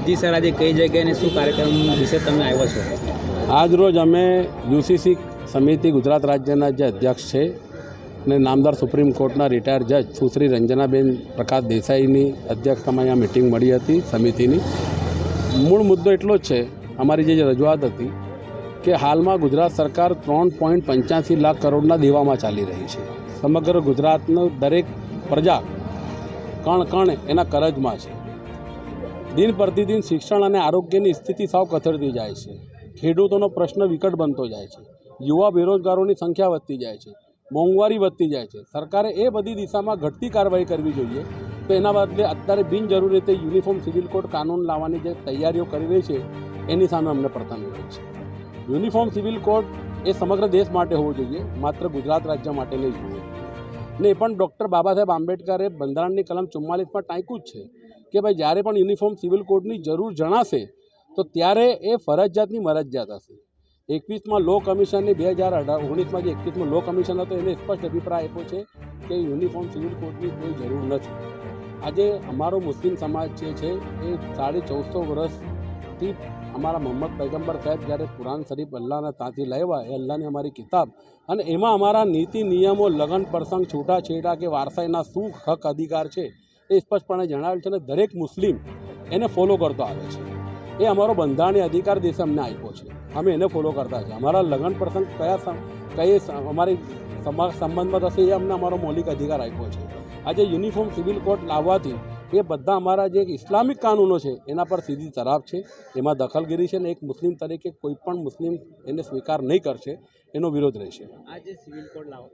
જી sir, આજે કઈ જગ્યાએ અને શું કાર્યક્રમ વિશે તમે આવ્યા છો? આજ રોજ અમે યુસીસી સમિતિ ગુજરાત રાજ્યના જે અધ્યક્ષ છે અને નામદાર સુપ્રીમ કોર્ટના રિટાયર્ડ જજ સુશ્રી રંજનાબેન પ્રકાશ દેસાઈની અધ્યક્ષતામાં અહીંયા મિટિંગ મળી હતી સમિતિની. મૂળ મુદ્દો એટલો જ છે, અમારી જે રજૂઆત હતી કે હાલમાં ગુજરાત સરકાર 3.85 લાખ કરોડના દેવામાં ચાલી રહી છે. સમગ્ર ગુજરાતનું દરેક પ્રજા કણ કણ એના કરજમાં છે. દિન પ્રતિદિન શિક્ષણ અને આરોગ્યની સ્થિતિ સાવ કથળતી જાય છે. ખેડૂતોનો પ્રશ્ન વિકટ બનતો જાય છે. યુવા બેરોજગારોની સંખ્યા વધતી જાય છે. મોંઘવારી વધતી જાય છે. સરકારે એ બધી દિશામાં ઘટતી કાર્યવાહી કરવી જોઈએ. તો એના બદલે અત્યારે બિનજરૂરી રીતે યુનિફોર્મ સિવિલ કોડ કાનૂન લાવવાની જે તૈયારીઓ કરી રહી છે એની સામે અમને પડતા વિરોધ છે. યુનિફોર્મ સિવિલ કોડ એ સમગ્ર દેશ માટે હોવો જોઈએ, માત્ર ગુજરાત રાજ્ય માટે નહીં જોઈએ. ને એ પણ ડૉક્ટર બાબા સાહેબ આંબેડકરે બંધારણની કલમ 44માં ટાંક્યું જ છે કે ભાઈ જ્યારે પણ યુનિફોર્મ સિવિલ કોડની જરૂર જણાશે તો ત્યારે એ ફરજિયાતની મરજિયાત હશે. 21માં લો કમિશનની 2019માં જે 21માં લો કમિશન હતો એને સ્પષ્ટ અભિપ્રાય આપ્યો છે કે યુનિફોર્મ સિવિલ કોડની કોઈ જરૂર નથી. આજે અમારો મુસ્લિમ સમાજ જે છે એ 1450 વર્ષથી અમારા મોહમ્મદ પૈગંબર સાહેબ જ્યારે કુરાન શરીફ અલ્લાહના ત્યાંથી લાવ્યા, એ અલ્લાહની અમારી કિતાબ, અને એમાં અમારા નીતિ નિયમો, લગ્ન પ્રસંગ, છૂટાછેડા કે વારસાઈના શું હક અધિકાર છે એ સ્પષ્ટપણે જણાવેલ છે અને દરેક મુસ્લિમ એને ફોલો કરતો આવે છે. એ અમારો બંધારણીય અધિકાર દેશે અમને આપ્યો છે, અમે એને ફોલો કરતા છે. અમારા લગ્ન પ્રસંગ કઈ અમારી સંબંધમાં થશે એ અમને અમારો મૌલિક અધિકાર આપ્યો છે. આજે યુનિફોર્મ સિવિલ કોડ લાવવાથી એ બધા અમારા જે ઇસ્લામિક કાનૂનો છે એના પર સીધી તરાપ છે, એમાં દખલગીરી છે. ને એક મુસ્લિમ તરીકે કોઈ પણ મુસ્લિમ એને સ્વીકાર નહીં કરશે, એનો વિરોધ રહેશે. આ જે સિવિલ કોડ લાગુ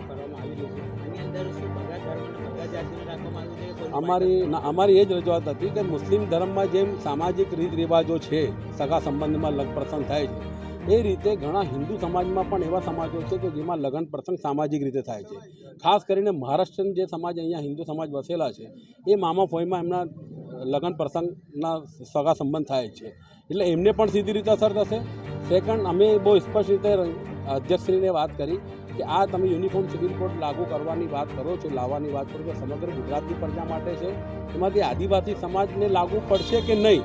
કરવામાં આવી રહ્યું છે એની અંદર શું બધા ધર્મ અને બધા જાતિને રાખવામાં આવ્યું છે? અમારી એ જ રજૂઆત હતી કે મુસ્લિમ ધર્મમાં જેમ સામાજિક રીત રિવાજો છે, સગા સંબંધમાં લગ્ન પ્રસંગ થાય છે, એ રીતે ઘણા હિન્દુ સમાજમાં પણ એવા સમાજો છે કે જેમાં લગ્ન પ્રસંગ સામાજિક રીતે થાય છે. ખાસ કરીને મહારાષ્ટ્રન જે સમાજ અહીંયા હિન્દુ સમાજ વસેલા છે એ મામા ફોઈમાં એમના લગ્ન પ્રસંગના સગા સંબંધ થાય છે, એટલે એમને પણ સીધી રીતે અસર થશે. સેકન્ડ, અમે બહુ સ્પષ્ટ રીતે અધ્યક્ષશ્રીને વાત કરી કે આ તમે યુનિફોર્મ સિવિલ કોડ લાગુ કરવાની વાત કરો છો, લાવવાની વાત કરો છો, સમગ્ર ગુજરાતની પ્રજા માટે છે, એમાંથી આદિવાસી સમાજને લાગુ પડશે કે નહીં.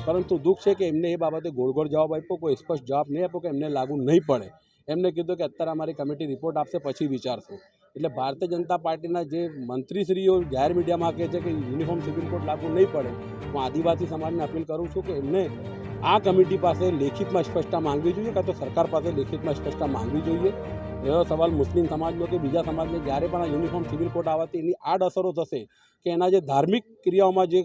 પરંતુ દુઃખ છે કે એમને એ બાબતે ગોળ જવાબ આપ્યો, કોઈ સ્પષ્ટ જવાબ નહીં આપ્યો કે એમને લાગુ નહીં પડે. એમને કીધું કે અત્યારે અમારી કમિટી રિપોર્ટ આપશે પછી વિચારશું. એટલે ભારતીય જનતા પાર્ટીના જે મંત્રીશ્રીઓ જાહેર મીડિયામાં કહે છે કે યુનિફોર્મ સિવિલ કોડ લાગુ નહીં પડે, હું આદિવાસી સમાજને અપીલ કરું છું કે એમને આ કમિટી પાસે લેખિતમાં સ્પષ્ટતા માંગવી જોઈએ, કાં તો સરકાર પાસે લેખિતમાં સ્પષ્ટતા માંગવી જોઈએ. એવો સવાલ મુસ્લિમ સમાજનો કે બીજા સમાજને જ્યારે પણ આ યુનિફોર્મ સિવિલ કોડ આવવાથી એની આડઅસરો થશે કે એના જે ધાર્મિક ક્રિયાઓમાં જે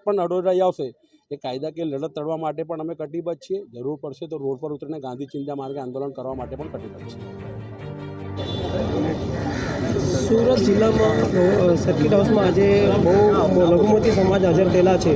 પણ અડોરાઈ આવશે એ કાયદાકીય લડત લડવા માટે પણ અમે કટિબદ્ધ છીએ. જરૂર પડશે તો રોડ પર ઉતરીને ગાંધી ચિંતા માર્ગે આંદોલન કરવા માટે પણ કટિબદ્ધ છીએ. સુરત જિલ્લામાં સર્કિટ હાઉસમાં આજે બહુ લઘુમતી સમાજ હાજર થયેલા છે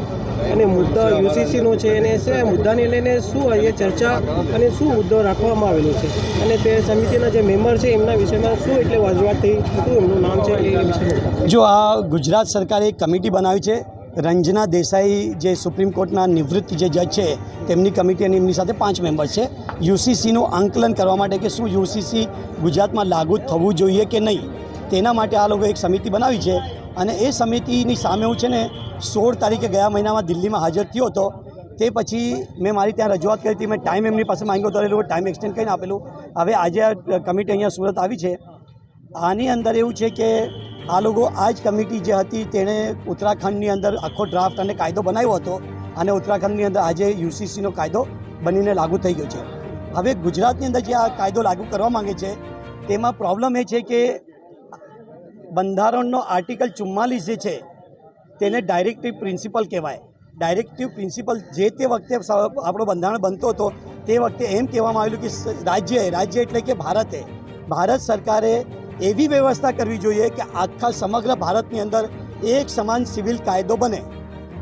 અને મુદ્દા યુસીસીનો છે અને એ મુદ્દાને લઈને શું અહીંયા ચર્ચા અને શું મુદ્દો રાખવામાં આવેલો છે અને તે સમિતિના જે મેમ્બર છે એમના વિષયમાં શું એટલે રજૂઆત થઈ, શું એમનું નામ છે એ વિષયમાં? જો આ ગુજરાત સરકારે એક કમિટી બનાવી છે, રંજના દેસાઈ જે સુપ્રીમ કોર્ટના નિવૃત્ત જે જજ છે તેમની કમિટી અને એમની સાથે 5 મેમ્બર છે, યુસીસીનું આંકલન કરવા માટે કે શું યુસીસી ગુજરાતમાં લાગુ થવું જોઈએ કે નહીં, તેના માટે આ લોકો એક સમિતિ બનાવી છે. અને એ સમિતિની સામે હું છે ને 16 તારીખે ગયા મહિનામાં દિલ્હીમાં હાજર થયો હતો. તે પછી મેં મારી ત્યાં રજૂઆત કરી હતી, મેં ટાઈમ એમની પાસે માંગ્યો હતો, એ લોકો ટાઈમ એક્સટેન્ડ કરીને આપેલું. હવે આજે આ કમિટી અહીંયા સુરત આવી છે. આની અંદર એવું છે કે આ લોકો આ જ કમિટી જે હતી તેણે ઉત્તરાખંડની અંદર આખો ડ્રાફ્ટ અને કાયદો બનાવ્યો હતો અને ઉત્તરાખંડની અંદર આજે યુસીસીનો કાયદો બનીને લાગુ થઈ ગયો છે. હવે ગુજરાતની અંદર જે આ કાયદો લાગુ કરવા માંગે છે તેમાં પ્રોબ્લેમ એ છે કે બંધારણનો આર્ટિકલ 44 જે છે તેને ડાયરેક્ટિવ પ્રિન્સિપલ કહેવાય. ડાયરેક્ટિવ પ્રિન્સિપલ જે તે વખતે આપણો બંધારણ બનતો હતો તે વખતે એમ કહેવામાં આવેલું કે રાજ્ય એટલે કે ભારત સરકારે એવી વ્યવસ્થા કરવી જોઈએ કે આખા સમગ્ર ભારતની અંદર એક સમાન સિવિલ કાયદો બને.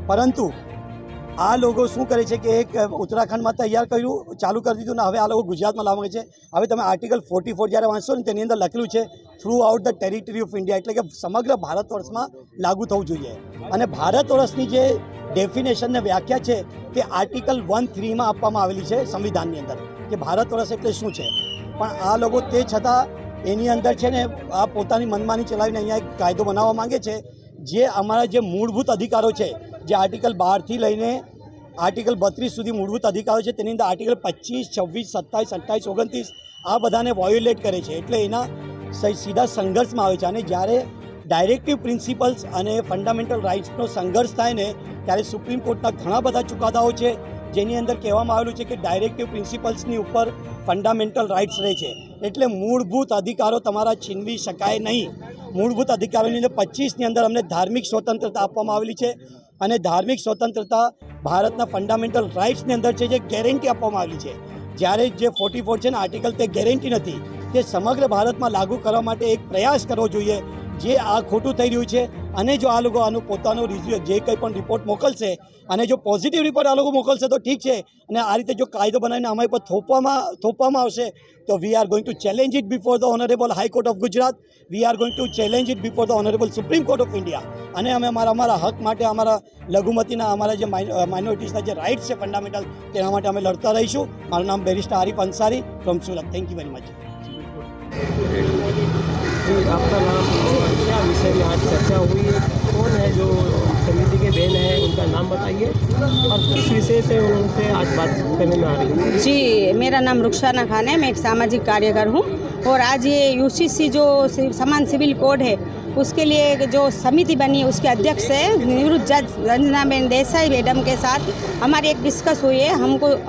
પરંતુ આ લોકો શું કરે છે કે એક ઉત્તરાખંડમાં તૈયાર કર્યું, ચાલુ કરી દીધું ને હવે આ લોકો ગુજરાતમાં લાવવા માંગે છે. હવે તમે આર્ટિકલ 44 જ્યારે વાંચશો ને તેની અંદર લખેલું છે through out the territory of India, એટલે કે સમગ્ર ભારત વર્ષમાં લાગુ થવું જોઈએ. અને ભારત વર્ષની જે ડેફિનેશન ને વ્યાખ્યા છે તે આર્ટિકલ 1(3) આપવામાં આવેલી છે સંવિધાનની અંદર કે ભારત વર્ષ એટલે શું છે. પણ આ લોકો તે છતાં એની અંદર છે ને આ પોતાની મનમાની ચલાવીને અહીંયા એક કાયદો બનાવવા માંગે છે જે અમારા જે મૂળભૂત અધિકારો છે, જે આર્ટિકલ 12 થી લઈને આર્ટિકલ 32 સુધી મૂળભૂત અધિકારો છે, તેની અંદર આર્ટિકલ 25, 26, 27, 28, 29 આ બધાને વાયોલેટ કરે છે, એટલે એના સીધા સંઘર્ષમાં આવે છે. અને જ્યારે ડાયરેક્ટિવ પ્રિન્સિપલ્સ અને ફંડામેન્ટલ રાઇટ્સનો સંઘર્ષ થાય ને, ત્યારે સુપ્રીમ કોર્ટના ઘણા બધા ચુકાદાઓ છે જેની અંદર કહેવામાં આવેલું છે કે ડાયરેક્ટિવ પ્રિન્સિપલ્સની ઉપર ફંડામેન્ટલ રાઇટ્સ રહે છે, એટલે મૂળભૂત અધિકારો તમારા છીનવી શકાય નહીં. મૂળભૂત અધિકારોની અંદર 25ની અંદર અમને ધાર્મિક સ્વતંત્રતા આપવામાં આવેલી છે, અને ધાર્મિક સ્વતંત્રતા ભારતના ફંડામેન્ટલ રાઇટ્સની અંદર છે, જે ગેરંટી આપવામાં આવેલી છે. જ્યારે જે 44 છે ને આર્ટિકલ, તે ગેરંટી નથી, તે સમગ્ર ભારતમાં લાગુ કરવા માટે એક પ્રયાસ કરવો જોઈએ. જે આ ખોટું થઈ રહ્યું છે, અને જો આ લોકો આનું પોતાનો રિવ્યુ જે કંઈ પણ રિપોર્ટ મોકલશે, અને જો પોઝિટિવ રિપોર્ટ આ લોકો મોકલશે તો ઠીક છે, અને આ રીતે જો કાયદો બનાવીને અમારી પર થોપવામાં આવશે તો we are going to challenge it before the honourable high court of Gujarat, we are going to challenge it before the honourable supreme court of India. અને અમે અમારા હક માટે, અમારા લઘુમતીના, અમારા જે માઇનોરિટીઝના જે રાઇટ્સ છે ફંડામેન્ટલ, તેના માટે અમે લડતા રહીશું. મારું નામ barrister Arif Ansari from Surat. Thank you very much. आपका नाम और क्या विषय में आज चर्चा हुई है? कौन है जो समिति के बहन है, उनका नाम बताइए और किस विषय से उनसे आज बात करने में आ रही है? जी, मेरा नाम रुखसाना खान है, मैं एक सामाजिक कार्यकर हूँ और आज ये यूसीसी जो समान सिविल कोड है उसके लिए जो समिति बनी है उसके अध्यक्ष है निवृत्त जज रंजनाबेन देसाई मैडम के साथ हमारी एक डिस्कस हुई है.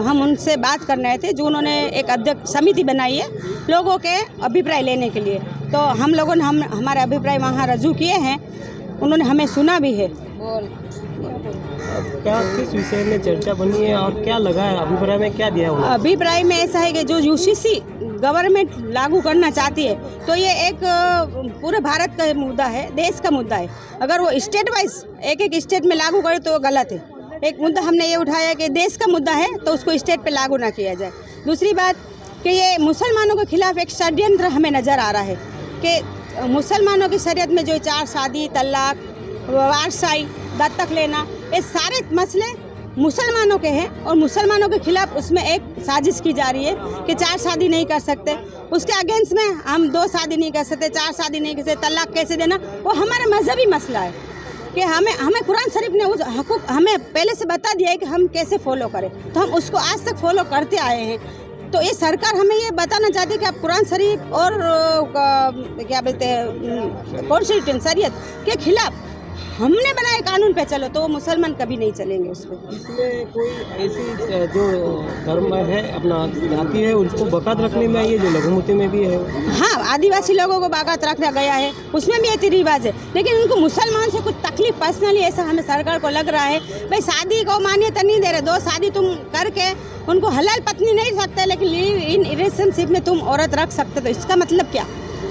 हम उनसे बात करने आए थे जो उन्होंने एक अध्यक्ष समिति बनाई है लोगों के अभिप्राय लेने के लिए. तो हम लोगों ने हमारे अभिप्राय वहाँ रजू किए हैं, उन्होंने हमें सुना भी है. क्या किस विषय में चर्चा बनी है और क्या लगा है, अभिप्राय में क्या दिया हुआ? अभिप्राय में ऐसा है कि जो यूसीसी गवर्नमेंट लागू करना चाहती है तो ये एक पूरे भारत का मुद्दा है, देश का मुद्दा है. अगर वो स्टेट वाइज एक स्टेट में लागू करे तो वो गलत है. एक मुद्दा हमने ये उठाया कि देश का मुद्दा है तो उसको स्टेट पे लागू ना किया जाए. दूसरी बात कि ये मुसलमानों के खिलाफ एक षड्यंत्र हमें नज़र आ रहा है कि मुसलमानों की शरीयत में जो 4 शादी, तलाक, वारसाई, दत्तक लेना, ये सारे मसले मुसलमानों के हैं और मुसलमानों के खिलाफ उसमें एक साजिश की जा रही है कि 4 शादी नहीं कर सकते, उसके अगेंस्ट में हम 2 शादी नहीं कर सकते, 4 शादी नहीं कर सकते, तलाक कैसे देना, वो हमारा मजहबी मसला है कि हमें कुरान शरीफ ने उस हकूक़ हमें पहले से बता दिया है कि हम कैसे फॉलो करें, तो हम उसको आज तक फॉलो करते आए हैं. तो ये सरकार हमें ये बताना चाहती है कि आप कुरान शरीफ और क्या बोलते हैं कॉन्स्टिट्यूशन शरीयत के खिलाफ हमने बनाए कानून पे चलो, तो वो मुसलमान कभी नहीं चलेंगे उस पर. इसमें कोई ऐसी जो धर्म है अपना जाति है उसको बाकात रखने में ये जो लघुमती में भी है. हाँ, आदिवासी लोगों को बाकात रखा गया है, उसमें भी ये रिवाज है, लेकिन उनको मुसलमान से कुछ तकलीफ पर्सनली ऐसा हमें सरकार को लग रहा है. भाई शादी को मान्यता नहीं दे रहे, 2 शादी तुम करके उनको हलाल पत्नी नहीं सकते, लेकिन इन रिलेशनशिप में तुम औरत रख सकते, तो इसका मतलब क्या?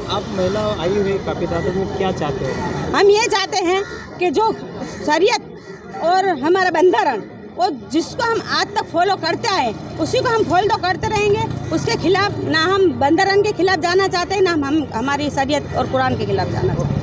आप महिला आई हुई काफ़ी तादाद में क्या चाहते हो? हम ये चाहते हैं कि जो शरीयत और हमारा बंधारण वो जिसको हम आज तक फॉलो करते आए उसी को हम फॉलो करते रहेंगे. उसके खिलाफ ना हम बंधारण के खिलाफ जाना चाहते हैं, ना हम हमारी शरीयत और कुरान के खिलाफ जाना चाहते हैं.